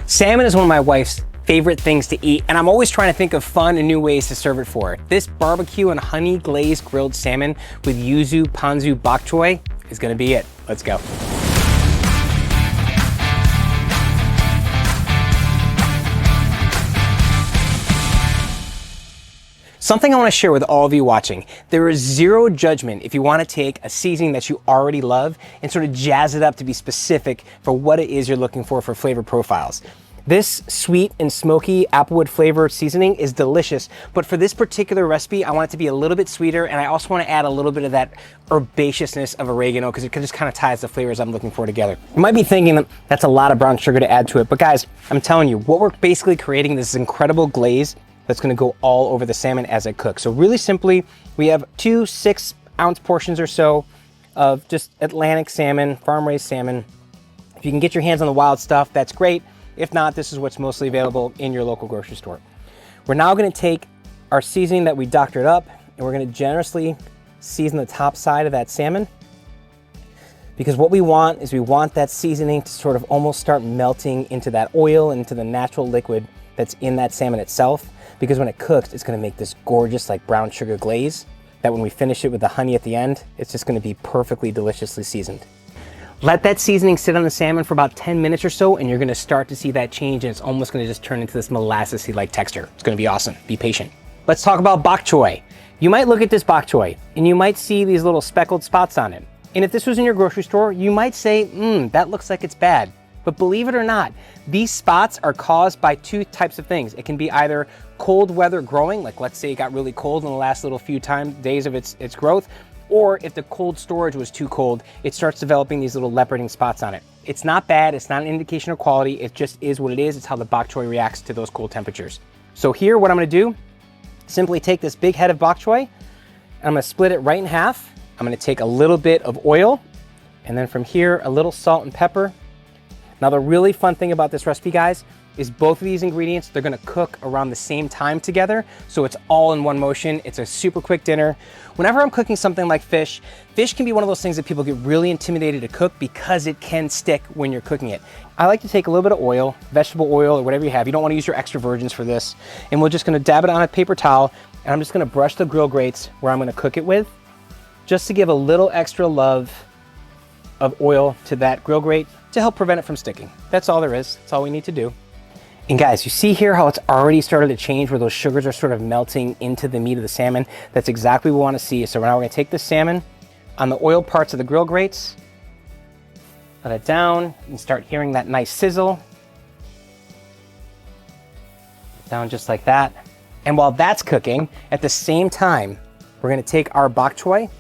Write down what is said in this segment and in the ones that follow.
Salmon is one of my wife's favorite things to eat, and I'm always trying to think of fun and new ways to serve it for her. This barbecue and honey glazed grilled salmon with Yuzu, Ponzu, Bok Choy is gonna be it. Let's go. Something I want to share with all of you watching. There is zero judgment if you want to take a seasoning that you already love and sort of jazz it up to be specific for what it is you're looking for flavor profiles. This sweet and smoky applewood flavor seasoning is delicious, but for this particular recipe, I want it to be a little bit sweeter, and I also want to add a little bit of that herbaceousness of oregano because it just kind of ties the flavors I'm looking for together. You might be thinking that that's a lot of brown sugar to add to it, but guys, I'm telling you, what we're basically creating this incredible glaze that's gonna go all over the salmon as it cooks. So really simply, we have 2 6-ounce portions or so of just Atlantic salmon, farm-raised salmon. If you can get your hands on the wild stuff, that's great. If not, this is what's mostly available in your local grocery store. We're now gonna take our seasoning that we doctored up, and we're gonna generously season the top side of that salmon, because what we want is we want that seasoning to sort of almost start melting into that oil, into the natural liquid that's in that salmon itself, because when it cooks, it's gonna make this gorgeous like brown sugar glaze that when we finish it with the honey at the end, it's just gonna be perfectly deliciously seasoned. Let that seasoning sit on the salmon for about 10 minutes or so, and you're gonna start to see that change, and it's almost gonna just turn into this molassesy like texture. It's gonna be awesome, be patient. Let's talk about bok choy. You might look at this bok choy and you might see these little speckled spots on it. And if this was in your grocery store, you might say, that looks like it's bad. But believe it or not, these spots are caused by 2 types of things. It can be either cold weather growing, like let's say it got really cold in the last little few days of its growth, or if the cold storage was too cold, it starts developing these little leoparding spots on it. It's not bad, it's not an indication of quality, it just is what it is. It's how the bok choy reacts to those cold temperatures. So here, what I'm gonna do, simply take this big head of bok choy, and I'm gonna split it right in half. I'm gonna take a little bit of oil, and then from here, a little salt and pepper. Now the really fun thing about this recipe, guys, is both of these ingredients, they're gonna cook around the same time together, so it's all in one motion. It's a super quick dinner. Whenever I'm cooking something like fish can be one of those things that people get really intimidated to cook because it can stick when you're cooking it. I like to take a little bit of oil, vegetable oil or whatever you have. You don't wanna use your extra virgins for this. And we're just gonna dab it on a paper towel, and I'm just gonna brush the grill grates where I'm gonna cook it with, just to give a little extra love of oil to that grill grate to help prevent it from sticking. That's all there is. That's all we need to do. And guys, you see here how it's already started to change where those sugars are sort of melting into the meat of the salmon. That's exactly what we want to see. So now we're going to take the salmon on the oil parts of the grill grates, let it down, and start hearing that nice sizzle. Down just like that. And while that's cooking, at the same time, we're going to take our bok choy,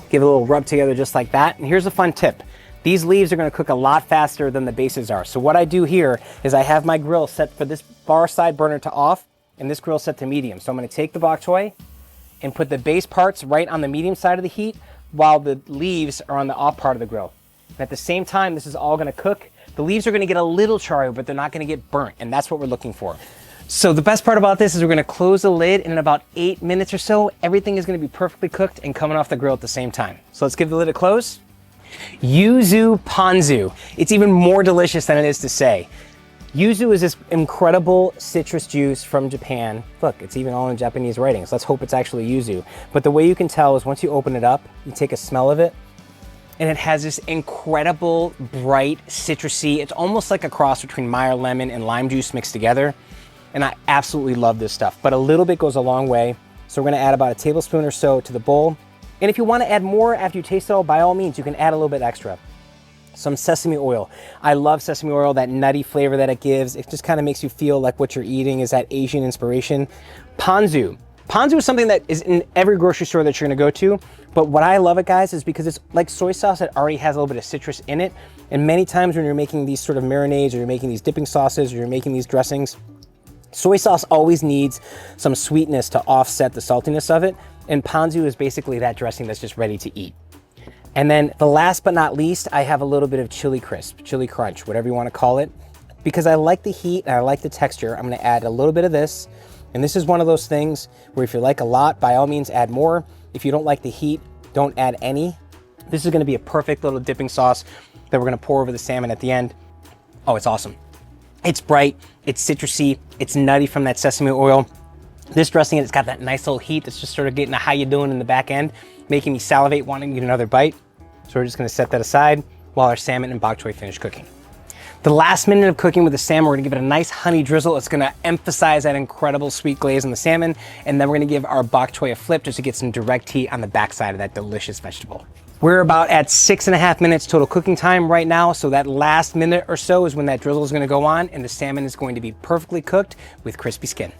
give it a little rub together just like that. And here's a fun tip. These leaves are gonna cook a lot faster than the bases are. So what I do here is I have my grill set for this far side burner to off and this grill set to medium. So I'm gonna take the bok choy and put the base parts right on the medium side of the heat while the leaves are on the off part of the grill. And at the same time, this is all gonna cook. The leaves are gonna get a little charry, but they're not gonna get burnt, and that's what we're looking for. So the best part about this is we're gonna close the lid, and in about 8 minutes or so, everything is gonna be perfectly cooked and coming off the grill at the same time. So let's give the lid a close. Yuzu Ponzu. It's even more delicious than it is to say. Yuzu is this incredible citrus juice from Japan. Look, it's even all in Japanese writing, so let's hope it's actually yuzu. But the way you can tell is once you open it up, you take a smell of it, and it has this incredible, bright, citrusy, it's almost like a cross between Meyer lemon and lime juice mixed together. And I absolutely love this stuff, but a little bit goes a long way. So we're gonna add about a tablespoon or so to the bowl. And if you want to add more after you taste it all, by all means, you can add a little bit extra. Some sesame oil. I love sesame oil, that nutty flavor that it gives. It just kind of makes you feel like what you're eating is that Asian inspiration. Ponzu. Ponzu is something that is in every grocery store that you're gonna go to. But what I love it, guys, is because it's like soy sauce that already has a little bit of citrus in it. And many times when you're making these sort of marinades, or you're making these dipping sauces, or you're making these dressings, soy sauce always needs some sweetness to offset the saltiness of it. And ponzu is basically that dressing that's just ready to eat. And then the last but not least, I have a little bit of chili crisp, chili crunch, whatever you want to call it. Because I like the heat and I like the texture, I'm going to add a little bit of this. And this is one of those things where if you like a lot, by all means add more. If you don't like the heat, don't add any. This is going to be a perfect little dipping sauce that we're going to pour over the salmon at the end. Oh, it's awesome. It's bright, it's citrusy, it's nutty from that sesame oil. This dressing, it's got that nice little heat that's just sort of getting a how you doing in the back end, making me salivate, wanting to get another bite. So we're just gonna set that aside while our salmon and bok choy finish cooking. The last minute of cooking with the salmon, we're gonna give it a nice honey drizzle. It's gonna emphasize that incredible sweet glaze on the salmon. And then we're gonna give our bok choy a flip just to get some direct heat on the backside of that delicious vegetable. We're about at 6.5 minutes total cooking time right now. So that last minute or so is when that drizzle is gonna go on and the salmon is going to be perfectly cooked with crispy skin.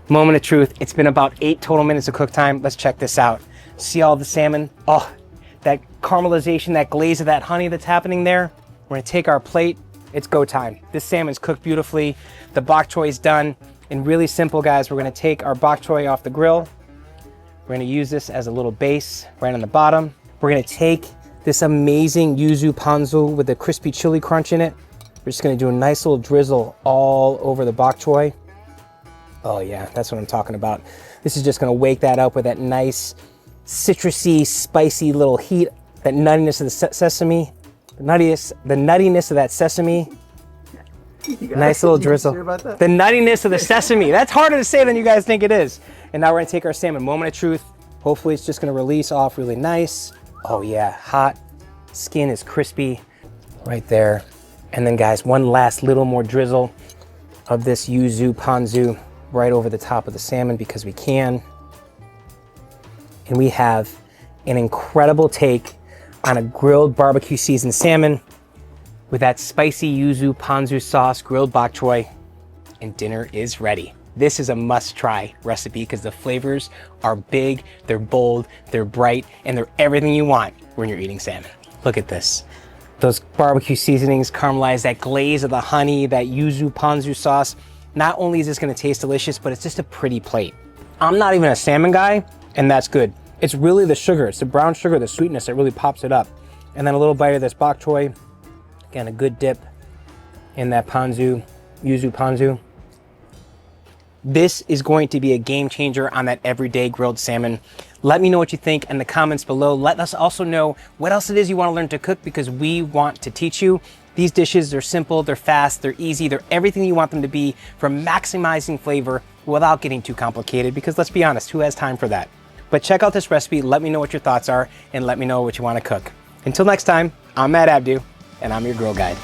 Moment of truth, it's been about 8 total minutes of cook time. Let's check this out. See all the salmon? Oh, that caramelization, that glaze of that honey that's happening there. We're gonna take our plate, it's go time. This salmon's cooked beautifully. The bok choy is done. And really simple, guys, we're gonna take our bok choy off the grill. We're gonna use this as a little base right on the bottom. We're gonna take this amazing Yuzu Ponzu with the crispy chili crunch in it. We're just gonna do a nice little drizzle all over the bok choy. Oh yeah, that's what I'm talking about. This is just gonna wake that up with that nice, citrusy, spicy little heat, that nuttiness of the sesame, the nuttiness of that sesame. Nice little drizzle. Sure about that? The nuttiness of the sesame. That's harder to say than you guys think it is. And now we're gonna take our salmon. Moment of truth. Hopefully it's just gonna release off really nice. Oh yeah, hot. Skin is crispy right there. And then guys, one last little more drizzle of this Yuzu Ponzu right over the top of the salmon because we can. And we have an incredible take on a grilled barbecue seasoned salmon with that spicy Yuzu Ponzu sauce, grilled bok choy, and dinner is ready. This is a must try recipe because the flavors are big, they're bold, they're bright, and they're everything you want when you're eating salmon. Look at this. Those barbecue seasonings caramelize, that glaze of the honey, that Yuzu Ponzu sauce. Not only is this gonna taste delicious, but it's just a pretty plate. I'm not even a salmon guy, and that's good. It's really the sugar, it's the brown sugar, the sweetness that really pops it up. And then a little bite of this bok choy. Again, a good dip in that Ponzu, Yuzu Ponzu. This is going to be a game changer on that everyday grilled salmon. Let me know what you think in the comments below. Let us also know what else it is you want to learn to cook because we want to teach you. These dishes, they're simple, they're fast, they're easy, they're everything you want them to be for maximizing flavor without getting too complicated because let's be honest, who has time for that? But check out this recipe, let me know what your thoughts are, and let me know what you want to cook. Until next time, I'm Matt Abdoo, and I'm your Grill Guide.